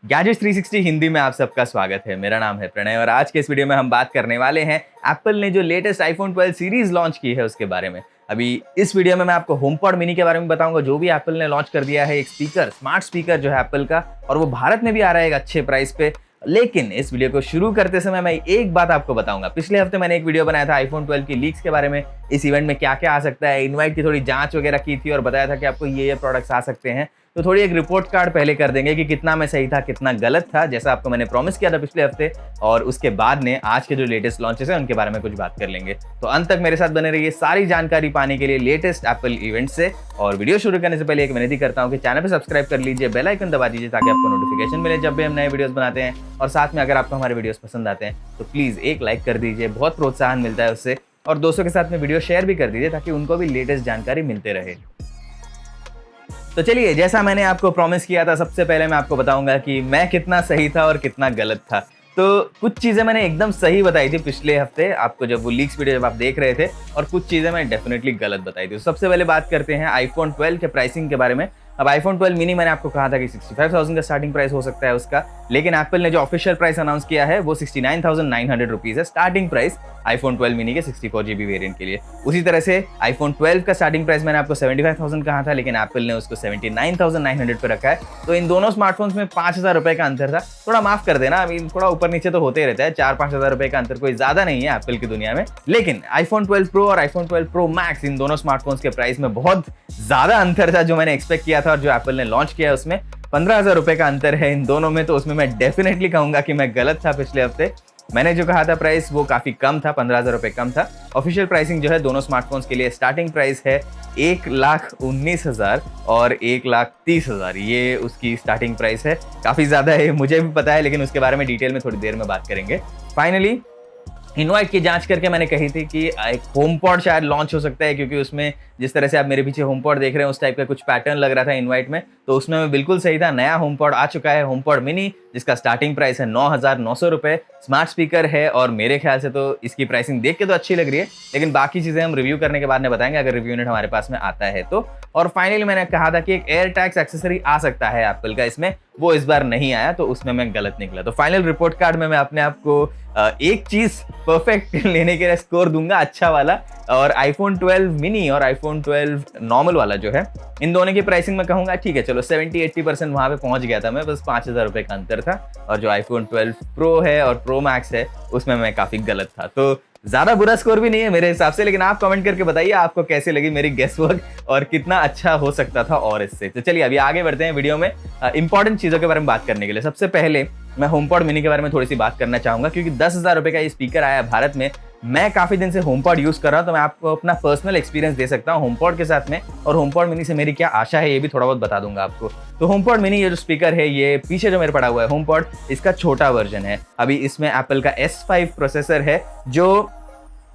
Gadgets 360 Hindi में आप सबका स्वागत है। मेरा नाम है प्रणय और आज के इस वीडियो में हम बात करने वाले हैं एप्पल ने जो लेटेस्ट आईफोन 12 सीरीज लॉन्च की है उसके बारे में। अभी इस वीडियो में मैं आपको होमपॉड मिनी के बारे में बताऊंगा, जो भी एप्पल ने लॉन्च कर दिया है, एक स्पीकर, स्मार्ट स्पीकर जो है एप्पल का, और वो भारत में भी आ रहा है एक अच्छे प्राइस पे। लेकिन इस वीडियो को शुरू करते समय मैं एक बात आपको बताऊंगा। पिछले हफ्ते मैंने एक वीडियो बनाया था आईफोन 12 की लीक्स के बारे में, इस इवेंट में क्या क्या आ सकता है, इनवाइट की थोड़ी जांच वगैरह की थी और बताया था कि आपको ये प्रोडक्ट्स आ सकते हैं। तो थोड़ी एक रिपोर्ट कार्ड पहले कर देंगे कि कितना मैं सही था, कितना गलत था, जैसा आपको मैंने प्रॉमिस किया था पिछले हफ्ते। और उसके बाद ने आज के जो लेटेस्ट लॉन्चेस हैं उनके बारे में कुछ बात कर लेंगे। तो अंत तक मेरे साथ बने रहिए सारी जानकारी पाने के लिए लेटेस्ट एप्पल इवेंट से। और वीडियो शुरू करने से पहले एक विनती करता हूं कि चैनल पे सब्सक्राइब कर लीजिए, बेल आइकन दबा दीजिए ताकि आपको नोटिफिकेशन मिले जब भी हम नए वीडियोस बनाते हैं। और साथ में अगर आपको हमारे वीडियोस पसंद आते हैं तो प्लीज एक लाइक कर दीजिए, बहुत प्रोत्साहन मिलता है उससे। और दोस्तों के साथ में वीडियो शेयर भी कर दीजिए ताकि उनको भी लेटेस्ट जानकारी मिलते रहे। तो चलिए, जैसा मैंने आपको प्रॉमिस किया था, सबसे पहले मैं आपको बताऊंगा कि मैं कितना सही था और कितना गलत था। तो कुछ चीज़ें मैंने एकदम सही बताई थी पिछले हफ्ते आपको, जब वो लीक्स वीडियो जब आप देख रहे थे, और कुछ चीज़ें मैंने डेफिनेटली गलत बताई थी। तो सबसे पहले बात करते हैं आईफोन 12 के प्राइसिंग के बारे में। अब आईफोन 12 मिनी मैंने आपको कहा था कि 65,000 का स्टार्टिंग प्राइस हो सकता है उसका, लेकिन एप्पल ने जो ऑफिशियल प्राइस अनाउंस किया है वो 69,900 रुपीज़ है स्टार्टिंग प्राइस आईफोन 12 मिनी के 64GB वेरिएंट के लिए। उसी तरह से आईफोन 12 का स्टार्टिंग प्राइस मैंने आपको 75,000 कहा था, लेकिन एप्पल ने उसको 79,900 पे रखा है। तो इन दोनों स्मार्टफोन्स में 5,000 रुपए का अंतर था। थोड़ा माफ कर देना, अभी थोड़ा ऊपर नीचे तो होते ही रहता है, 4-5 हज़ार रुपए का अंतर कोई ज्यादा नहीं है एप्पल की दुनिया में। लेकिन आईफोन 12 प्रो और आईफोन 12 प्रो मैक्स, इन दोनों स्मार्टफोन्स के प्राइस में बहुत ज्यादा अंतर था जो मैंने एक्सपेक्ट किया था, और जो एप्पल ने लॉन्च किया उसमें 15,000 रुपए का अंतर है इन दोनों में। तो उसमें मैं डेफिनेटली कहूंगा कि मैं गलत था। पिछले हफ्ते मैंने जो कहा था प्राइस वो काफी कम था, 15,000 रुपए कम था। ऑफिशियल प्राइसिंग जो है दोनों स्मार्टफोन्स के लिए स्टार्टिंग प्राइस है 1,19,000 और 1,30,000, ये उसकी स्टार्टिंग प्राइस है। काफी ज्यादा है, मुझे भी पता है, लेकिन उसके बारे में डिटेल में थोड़ी देर में बात करेंगे। फाइनली इनवाइट की जांच करके मैंने कही थी कि एक होमपॉड शायद लॉन्च हो सकता है, क्योंकि उसमें जिस तरह से आप मेरे पीछे होमपॉड देख रहे हैं उस टाइप का कुछ पैटर्न लग रहा था इनवाइट में। तो उसमें मैं बिल्कुल सही था। नया होमपॉड आ चुका है, होमपॉड मिनी, जिसका स्टार्टिंग प्राइस है 9,900 रुपए। स्मार्ट स्पीकर है और मेरे ख्याल से तो इसकी प्राइसिंग देख के तो अच्छी लग रही है, लेकिन बाकी चीज़ें हम रिव्यू करने के बाद में बताएंगे अगर रिव्यू यूनिट हमारे पास में आता है तो। और फाइनली मैंने कहा था कि एक एयर टैग्स एक्सेसरी आ सकता है एप्पल का इसमें, वो इस बार नहीं आया, तो उसमें मैं गलत निकला। तो फाइनल रिपोर्ट कार्ड में मैं अपने आप को एक चीज परफेक्ट लेने के लिए स्कोर दूंगा, अच्छा वाला। और आईफोन 12 मिनी और आईफोन 12 नॉर्मल वाला जो है, इन दोनों की प्राइसिंग में कहूंगा ठीक है, चलो 70-80% वहां पे पहुंच गया था मैं, बस 5,000 रुपए का अंतर था। और जो आईफोन 12 प्रो है और प्रो मैक्स है उसमें मैं काफी गलत था। तो ज्यादा बुरा स्कोर भी नहीं है मेरे हिसाब से, लेकिन आप कमेंट करके बताइए आपको कैसे लगी मेरी गेस वर्क और कितना अच्छा हो सकता था और इससे। तो चलिए अभी आगे बढ़ते हैं वीडियो में इंपॉर्टेंट चीजों के बारे में बात करने के लिए। सबसे पहले मैं होमपॉड मिनी के बारे में थोड़ी सी बात करना चाहूंगा, क्योंकि 10,000 रुपए का ये स्पीकर आया भारत में। मैं काफी दिन से होमपॉड यूज कर रहा हूं, तो मैं आपको अपना पर्सनल एक्सपीरियंस दे सकता हूं होमपॉड के साथ में, और होमपॉड मिनी से मेरी क्या आशा है ये भी थोड़ा बहुत बता दूंगा आपको। तो होमपॉड मिनी ये जो स्पीकर है, ये पीछे जो मेरे पड़ा हुआ है होमपॉड, इसका छोटा वर्जन है। अभी इसमें एप्पल का S5 प्रोसेसर है जो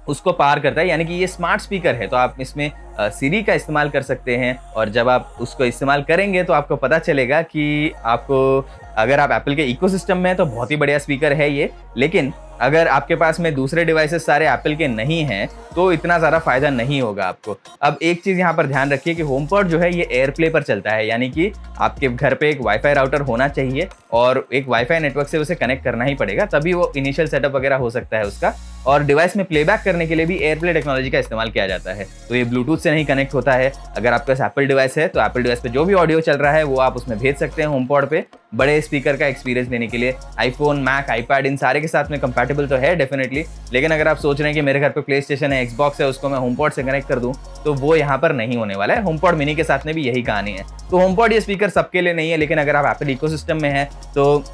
उसको पार करता है, यानी कि ये स्मार्ट स्पीकर है। तो आप इसमें सीरी का इस्तेमाल कर सकते हैं, और जब आप उसको इस्तेमाल करेंगे तो आपको पता चलेगा कि आपको, अगर आप एप्पल के इकोसिस्टम में हैं तो बहुत ही बढ़िया स्पीकर है ये। लेकिन अगर आपके पास में दूसरे डिवाइसेस सारे एप्पल के नहीं हैं तो इतना ज़्यादा फायदा नहीं होगा आपको। अब एक चीज़ यहाँ पर ध्यान रखिए कि होमपॉड जो है ये एयरप्ले पर चलता है, यानी कि आपके घर पे एक वाईफाई राउटर होना चाहिए और एक वाईफाई नेटवर्क से उसे कनेक्ट करना ही पड़ेगा, तभी वो इनिशियल सेटअप वगैरह हो सकता है उसका। और डिवाइस में प्लेबैक करने के लिए भी एयरप्ले टेक्नोलॉजी का इस्तेमाल किया जाता है, तो ये ब्लूटूथ से नहीं कनेक्ट होता है। अगर आपके पास एप्पल डिवाइस है तो एप्पल डिवाइस पे जो भी ऑडियो चल रहा है वो आप उसमें भेज सकते हैं होमपॉड पे, बड़े स्पीकर का एक्सपीरियंस लेने के लिए। आईफोन, मैक, आईपैड, इन सारे के साथ में कंपैटिबल तो है डेफिनेटली, लेकिन अगर आप सोच रहे हैं कि मेरे घर पे प्ले स्टेशन है, एक्सबॉक्स है, उसको मैं होमपॉड से कनेक्ट कर दूं, तो वो यहाँ पर नहीं होने वाला है। होमपॉड मिनी के साथ में भी यही कहानी है। तो होमपॉड ये स्पीकर सबके लिए नहीं है, लेकिन अगर आप एप्पल इकोसिस्टम में है तो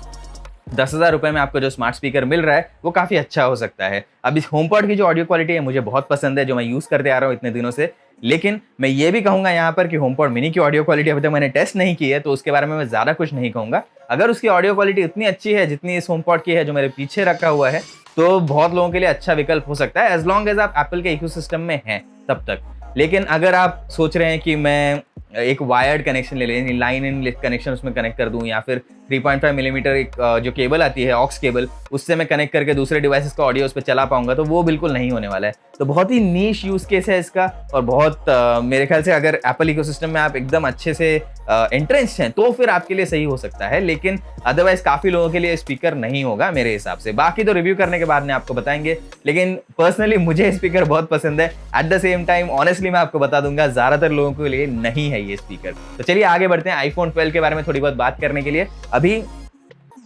10,000 रुपए में आपको जो स्मार्ट स्पीकर मिल रहा है वो काफ़ी अच्छा हो सकता है। अब इस होमपॉड की जो ऑडियो क्वालिटी है मुझे बहुत पसंद है, जो मैं यूज़ करते आ रहा हूँ इतने दिनों से। लेकिन मैं ये भी कहूँगा यहाँ पर कि होमपॉड मिनी की ऑडियो क्वालिटी अभी तक मैंने टेस्ट नहीं की है, तो उसके बारे में मैं ज़्यादा कुछ नहीं कहूँगा। अगर उसकी ऑडियो क्वालिटी इतनी अच्छी है जितनी इस होमपॉड की है जो मेरे पीछे रखा हुआ है, तो बहुत लोगों के लिए अच्छा विकल्प हो सकता है, एज लॉन्ग एज आप एप्पल के इकोसिस्टम में हैं तब तक। लेकिन अगर आप सोच रहे हैं कि मैं एक वायर्ड कनेक्शन ले लें, लाइन इन कनेक्शन उसमें कनेक्ट कर दूं, या फिर 3.5 मिलीमीटर एक जो केबल आती है ऑक्स केबल, उससे मैं कनेक्ट करके दूसरे डिवाइसेस का ऑडियो उस पर चला पाऊंगा, तो वो बिल्कुल नहीं होने वाला है। तो बहुत ही नीश यूज केस है इसका, और बहुत मेरे ख्याल से अगर एप्पल इकोसिस्टम में आप एकदम अच्छे से एंट्रेंस हैं तो फिर आपके लिए सही हो सकता है, लेकिन अदरवाइज काफी लोगों के लिए स्पीकर नहीं होगा मेरे हिसाब से। बाकी तो रिव्यू करने के बाद में आपको बताएंगे, लेकिन पर्सनली मुझे स्पीकर बहुत पसंद है। At the same time honestly मैं आपको बता दूंगा ज्यादातर लोगों के लिए नहीं है ये स्पीकर। तो चलिए आगे बढ़ते हैं आईफोन 12 के बारे में थोड़ी बहुत बात करने के लिए। अभी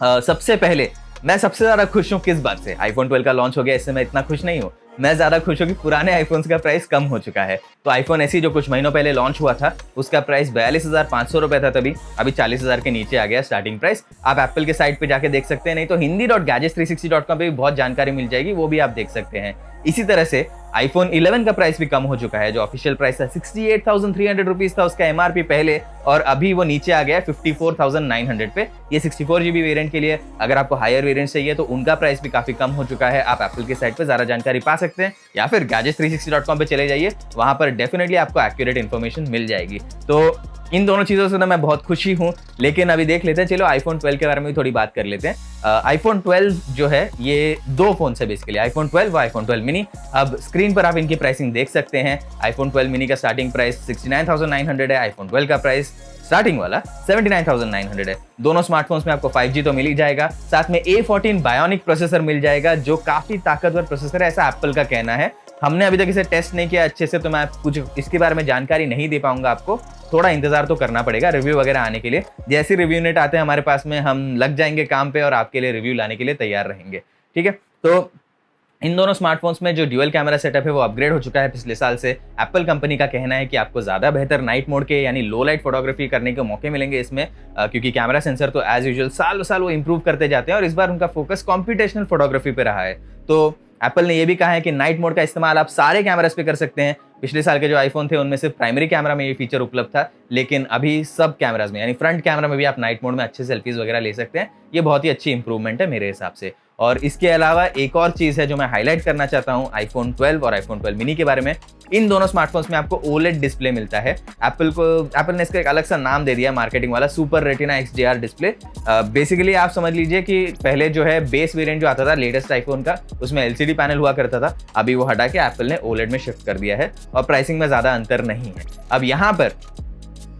सबसे पहले मैं सबसे ज्यादा खुश हूं किस बात से, आईफोन 12 का लॉन्च हो गया, इससे मैं इतना खुश नहीं हूं। मैं ज्यादा खुश हूं कि पुराने आईफोन्स का प्राइस कम हो चुका है। तो आईफोन एसई जो कुछ महीनों पहले लॉन्च हुआ था, उसका प्राइस 42,500 रुपए था तभी, अभी 40,000 के नीचे आ गया स्टार्टिंग प्राइस। आप एप्पल के साइट पे जाके देख सकते हैं, नहीं तो hindi.gadgets360.com पे भी बहुत जानकारी मिल जाएगी, वो भी आप देख सकते हैं। इसी तरह से आईफोन 11 का प्राइस भी कम हो चुका है। जो ऑफिशियल प्राइस था 68,300 रुपीज था उसका एमआरपी पहले, और अभी वो नीचे आ गया 54,900 पे। ये 64GB वेरिएंट के लिए, अगर आपको हायर वेरिएंट चाहिए तो उनका प्राइस भी काफी कम हो चुका है। आप एप्पल की साइट पे ज्यादा जानकारी पा सकते हैं, या फिर gadgets360.com पे चले जाइए, वहां पर डेफिनेटली आपको एक्यूरेट इन्फॉर्मेशन मिल जाएगी। तो इन दोनों चीजों से ना मैं बहुत खुशी हूं। लेकिन अभी देख लेते हैं, चलो आईफोन 12 के बारे में भी थोड़ी बात कर लेते हैं। आईफोन 12 जो है ये दो फोन है बेसिकली, आईफोन 12 व आईफोन 12 मिनी। अब स्क्रीन पर आप इनकी प्राइसिंग देख सकते हैं। आईफोन 12 मिनी का स्टार्टिंग प्राइस 69,900 है, आईफोन 12 का प्राइस स्टार्टिंग वाला 79,900 है। दोनों स्मार्टफोन्स में आपको 5G तो मिल ही जाएगा, साथ में A14 बायोनिक प्रोसेसर मिल जाएगा, जो काफी ताकतवर प्रोसेसर है, ऐसा एप्पल का कहना है। हमने अभी तक इसे टेस्ट नहीं किया अच्छे से, तो मैं कुछ इसके बारे में जानकारी नहीं दे पाऊंगा आपको। थोड़ा इंतजार तो करना पड़ेगा रिव्यू वगैरह आने के लिए। जैसे रिव्यू नेट आते हैं हमारे पास में, हम लग जाएंगे काम पे और आपके लिए रिव्यू लाने के लिए तैयार रहेंगे, ठीक है। तो इन दोनों स्मार्टफोन्स में जो ड्यूअल कैमरा सेटअप है वो अपग्रेड हो चुका है पिछले साल से। एप्पल कंपनी का कहना है कि आपको ज्यादा बेहतर नाइट मोड के यानी लो लाइट फोटोग्राफी करने के मौके मिलेंगे इसमें, क्योंकि कैमरा सेंसर तो एज यूजुअल साल साल वो इंप्रूव करते जाते हैं, और इस बार उनका फोकस कॉम्प्यूटेशनल फोटोग्राफी पे रहा है। तो एप्पल ने यह भी कहा है कि नाइट मोड का इस्तेमाल आप सारे कैमरास पे कर सकते हैं। पिछले साल के जो आईफोन थे उनमें सिर्फ प्राइमरी कैमरा में ये फीचर उपलब्ध था, लेकिन अभी सब कैमरास में यानी फ्रंट कैमरा में भी आप नाइट मोड में अच्छे सेल्फीज वगैरह ले सकते हैं। ये बहुत ही अच्छी इंप्रूवमेंट है मेरे हिसाब से। और इसके अलावा एक और चीज है जो मैं हाईलाइट करना चाहता हूं आईफोन 12 और आईफोन 12 मिनी के बारे में। इन दोनों स्मार्टफोन्स में आपको OLED डिस्प्ले मिलता है। एप्पल ने इसका एक अलग सा नाम दे दिया मार्केटिंग वाला, super retina XDR display. Basically आप समझ लीजिए कि पहले जो है बेस वेरिएंट जो आता था लेटेस्ट आईफोन का, उसमें LCD पैनल हुआ करता था, अभी वो हटा के एप्पल ने OLED में शिफ्ट कर दिया है, और प्राइसिंग में ज्यादा अंतर नहीं है। अब यहाँ पर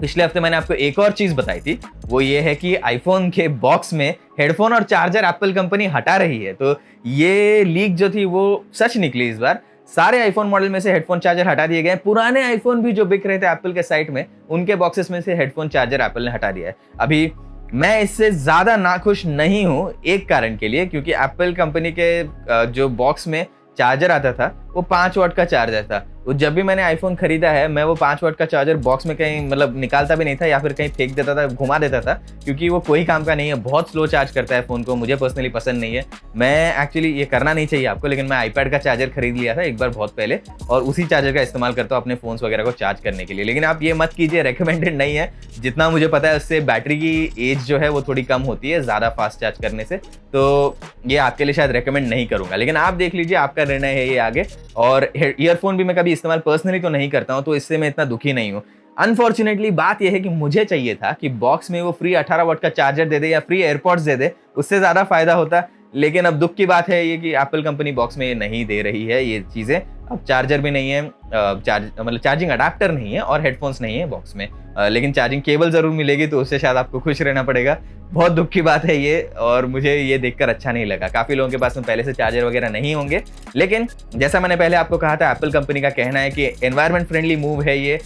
पिछले हफ्ते मैंने आपको एक और चीज बताई थी, वो ये है कि आईफोन के बॉक्स में हेडफोन और चार्जर एप्पल कंपनी हटा रही है। तो ये लीक जो थी वो सच निकली इस बार। सारे आईफोन मॉडल में से हेडफोन चार्जर हटा दिए गए। पुराने आईफोन भी जो बिक रहे थे एप्पल के साइट में, उनके बॉक्सेस में से हेडफोन चार्जर एप्पल ने हटा दिया है। अभी मैं इससे ज्यादा नाखुश नहीं हूं एक कारण के लिए, क्योंकि एप्पल कंपनी के जो बॉक्स में चार्जर आता था वो 5 वाट का चार्जर था। तो जब भी मैंने आईफोन खरीदा है, मैं वो 5 वाट का चार्जर बॉक्स में कहीं मतलब निकालता भी नहीं था, या फिर कहीं फेंक देता था, घुमा देता था, क्योंकि वो कोई काम का नहीं है। बहुत स्लो चार्ज करता है फोन को, मुझे पर्सनली पसंद नहीं है। मैं एक्चुअली ये करना नहीं चाहिए आपको, लेकिन मैं आईपैड का चार्जर खरीद लिया था एक बार बहुत पहले, और उसी चार्जर का इस्तेमाल करता हूँ अपने फोन्स वगैरह को चार्ज करने के लिए। लेकिन आप ये मत कीजिए, रिकमेंडेड नहीं है। जितना मुझे पता है उससे बैटरी की एज जो है वो थोड़ी कम होती है ज्यादा फास्ट चार्ज करने से, तो ये आपके लिए शायद रिकमेंड नहीं करूंगा। लेकिन आप देख लीजिए, आपका निर्णय है ये आगे। और ईयरफोन भी मैं कभी इस्तेमाल पर्सनली तो नहीं करता हूं, तो इससे मैं इतना दुखी नहीं हूं। अनफॉर्चुनेटली बात यह है कि मुझे चाहिए था कि बॉक्स में वो फ्री 18 वाट का चार्जर दे दे या फ्री एयरपॉड्स दे दे, उससे ज्यादा फायदा होता। लेकिन अब दुख की बात है ये कि एप्पल कंपनी बॉक्स में ये नहीं दे रही है ये चीजें। अब चार्जर भी नहीं है, मतलब चार्जिंग अडाप्टर नहीं है, और हेडफोन्स नहीं है बॉक्स में, लेकिन चार्जिंग केबल जरूर मिलेगी, तो उससे शायद आपको खुश रहना पड़ेगा। बहुत दुख की बात है ये, और मुझे ये देखकर अच्छा नहीं लगा। काफी लोगों के पास में पहले से चार्जर वगैरह नहीं होंगे, लेकिन जैसा मैंने पहले आपको कहा था, एप्पल कंपनी का कहना है कि एनवायरमेंट फ्रेंडली मूव है ये।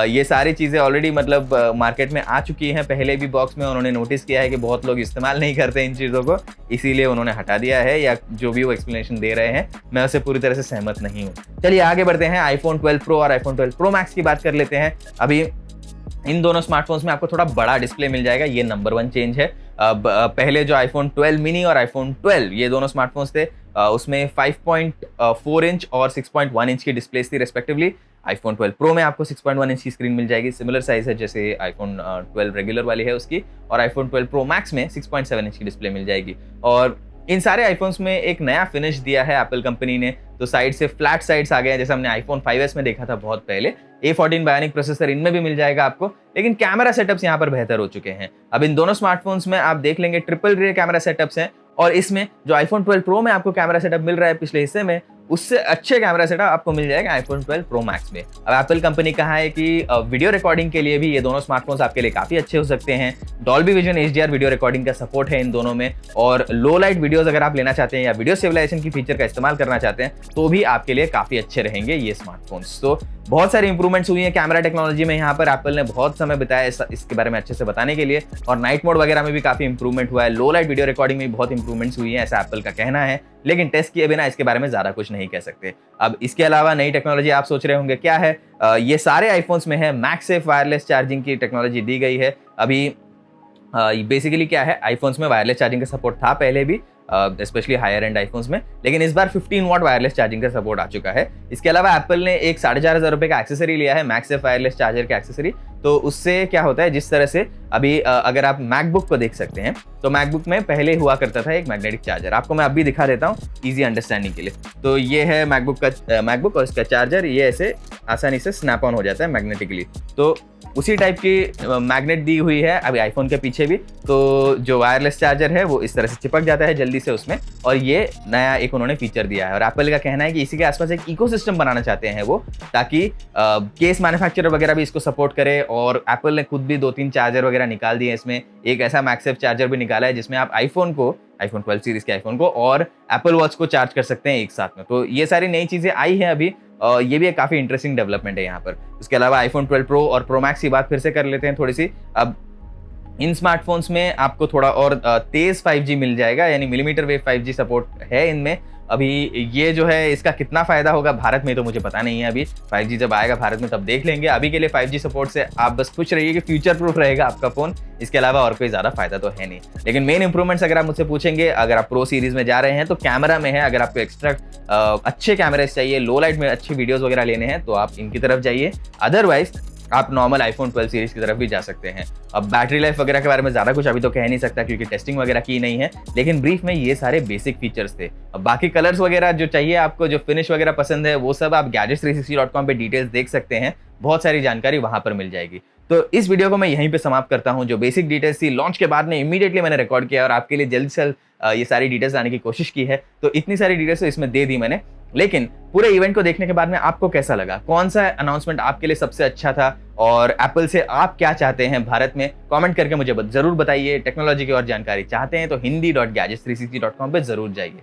ये सारी चीजें ऑलरेडी मतलब मार्केट में आ चुकी हैं पहले भी बॉक्स में। उन्होंने नोटिस किया है कि बहुत लोग इस्तेमाल नहीं करते इन चीजों को, इसीलिए उन्होंने हटा दिया है, या जो भी वो एक्सप्लेनेशन दे रहे हैं मैं उससे पूरी तरह से सहमत नहीं हूँ। चलिए आगे बढ़ते हैं, आईफोन 12 प्रो और आईफोन 12 प्रो मैक्स की बात कर लेते हैं। अभी इन दोनों स्मार्टफोन्स में आपको थोड़ा बड़ा डिस्प्ले मिल जाएगा, ये नंबर 1 चेंज है। पहले जो आईफोन 12 मिनी और आईफोन 12 ये दोनों स्मार्टफोन्स थे, उसमें 5.4 इंच और 6.1 इंच की डिस्प्लेस थी रेस्पेक्टिवली। आईफोन 12 प्रो में आपको 6.1 इंच की स्क्रीन मिल जाएगी, सिमिलर साइज है जैसे आईफोन 12 रेगुलर वाली है उसकी, और आईफोन 12 प्रो मैक्स में 6.7 इंच की डिस्प्ले मिल जाएगी। और इन सारे आईफोन्स में एक नया फिनिश दिया है एप्पल कंपनी ने, तो साइड से फ्लैट साइड्स आ गए हैं, जैसे हमने आईफोन 5s में देखा था बहुत पहले। A14 बायोनिक प्रोसेसर इनमें भी मिल जाएगा आपको, लेकिन कैमरा सेटअप्स यहाँ पर बेहतर हो चुके हैं। अब इन दोनों स्मार्टफोन्स में आप देख लेंगे ट्रिपल रियर कैमरा सेटअप्स हैं, और इसमें जो आईफोन 12 प्रो में आपको कैमरा सेटअप मिल रहा है पिछले हिस्से में, उससे अच्छे कैमरा सेटअप आपको मिल जाएगा आईफोन 12 प्रो मैक्स में। अब एप्पल कंपनी कहा है कि वीडियो रिकॉर्डिंग के लिए भी ये दोनों स्मार्टफोन्स आपके लिए काफी अच्छे हो सकते हैं। Dolby vision HDR video recording का सपोर्ट है इन दोनों में, और लो लाइट वीडियोस अगर आप लेना चाहते हैं या वीडियो स्टेबलाइजेशन की फीचर का इस्तेमाल करना चाहते हैं तो भी आपके लिए काफी अच्छे रहेंगे ये स्मार्टफोन्स। तो बहुत सारी इंप्रूवमेंट्स हुई हैं कैमरा टेक्नोलॉजी में, यहाँ पर एप्पल ने बहुत समय बिताया इसके बारे में अच्छे से बताने के लिए, और नाइट मोड वगैरह में भी काफी इंप्रूवमेंट हुआ है, लो लाइट वीडियो रिकॉर्डिंग में भी बहुत इंप्रूवमेंट्स हुई हैं, ऐसा एप्पल का कहना है, लेकिन टेस्ट किए बिना इसके बारे में ज्यादा कुछ नहीं कह सकते। अब इसके अलावा नई टेक्नोलॉजी आप सोच रहे होंगे क्या है, ये सारे आईफोन्स में है मैगसेफ वायरलेस चार्जिंग की टेक्नोलॉजी दी गई है। अभी बेसिकली क्या है, आईफोन्स में वायरलेस चार्जिंग का सपोर्ट था पहले भी, स्पेशली हायर एंड आईफोन्स में, लेकिन इस बार 15 वॉट वायरलेस चार्जिंग का सपोर्ट आ चुका है। इसके अलावा एप्पल ने एक 4,500 रुपए का एक्सेसरी लिया है, मैगसेफ वायरलेस चार्जर का एक्सेसरी। तो उससे क्या होता है, जिस तरह से अभी अगर आप मैकबुक को देख सकते हैं, तो मैकबुक में पहले हुआ करता था एक मैग्नेटिक चार्जर, आपको मैं अभी दिखा देता हूँ ईजी अंडरस्टैंडिंग के लिए। तो ये है मैकबुक और इसका चार्जर, ये ऐसे आसानी से स्नैप ऑन हो जाता है मैग्नेटिकली। तो उसी टाइप की मैग्नेट दी हुई है अभी आईफोन के पीछे भी, तो जो वायरलेस चार्जर है वो इस तरह से चिपक जाता है जल्दी से उसमें, और ये नया एक उन्होंने फीचर दिया है। और एप्पल का कहना है कि इसी के आसपास एक इकोसिस्टम बनाना चाहते हैं वो, ताकि केस मैन्युफैक्चरर वगैरह भी इसको सपोर्ट करे, और एप्पल ने खुद भी 2-3 चार्जर वगैरह निकाल दिए इसमें। एक ऐसा मैगसेफ चार्जर भी निकाला है जिसमें आप आईफोन 12 सीरीज के आईफोन को और एप्पल वॉच को चार्ज कर सकते हैं एक साथ में। तो ये सारी नई चीजें आई हैं अभी, ये भी एक काफी इंटरेस्टिंग डेवलपमेंट है यहाँ पर। उसके अलावा आईफोन 12 प्रो और प्रो मैक्स की बात फिर से कर लेते हैं थोड़ी सी। अब इन स्मार्टफोन्स में आपको थोड़ा और तेज 5G मिल जाएगा, यानी मिलीमीटर वेव 5G सपोर्ट है इनमें। अभी ये जो है इसका कितना फायदा होगा भारत में तो मुझे पता नहीं है, अभी 5G जब आएगा भारत में तब देख लेंगे। अभी के लिए 5G सपोर्ट से आप बस खुश रहिए कि फ्यूचर प्रूफ रहेगा आपका फोन, इसके अलावा और कोई ज्यादा फायदा तो है नहीं। लेकिन मेन इंप्रूवमेंट्स अगर आप मुझसे पूछेंगे, अगर आप प्रो सीरीज में जा रहे हैं तो कैमरा में है, अगर आपको एक्स्ट्रा अच्छे कैमरास चाहिए, लो लाइट में अच्छी वीडियोस वगैरह लेने हैं तो आप इनकी तरफ जाइए, अदरवाइज आप नॉर्मल आईफोन 12 सीरीज की तरफ भी जा सकते हैं। अब बैटरी लाइफ वगैरह के बारे में ज्यादा कुछ अभी तो कह नहीं सकता क्योंकि टेस्टिंग वगैरह की नहीं है, लेकिन ब्रीफ में ये सारे बेसिक फीचर्स थे। अब बाकी कलर्स वगैरह जो चाहिए आपको, जो फिनिश वगैरह पसंद है, वो सब आप gadgets360.com पे डिटेल्स देख सकते हैं, बहुत सारी जानकारी वहां पर मिल जाएगी। तो इस वीडियो को मैं यहीं पे समाप्त करता हूं। जो बेसिक डिटेल्स थी लॉन्च के बाद में इमीडिएटली मैंने रिकॉर्ड किया और आपके लिए जल्द से जल्द ये सारी डिटेल्स लाने की कोशिश की है। तो इतनी सारी डिटेल्स तो इसमें दे दी मैंने, लेकिन पूरे इवेंट को देखने के बाद में आपको कैसा लगा, कौन सा अनाउंसमेंट आपके लिए सबसे अच्छा था, और एप्पल से आप क्या चाहते हैं भारत में, कमेंट करके मुझे जरूर बताइए। टेक्नोलॉजी की और जानकारी चाहते हैं तो hindi.gadgets360.com पे जरूर जाइए।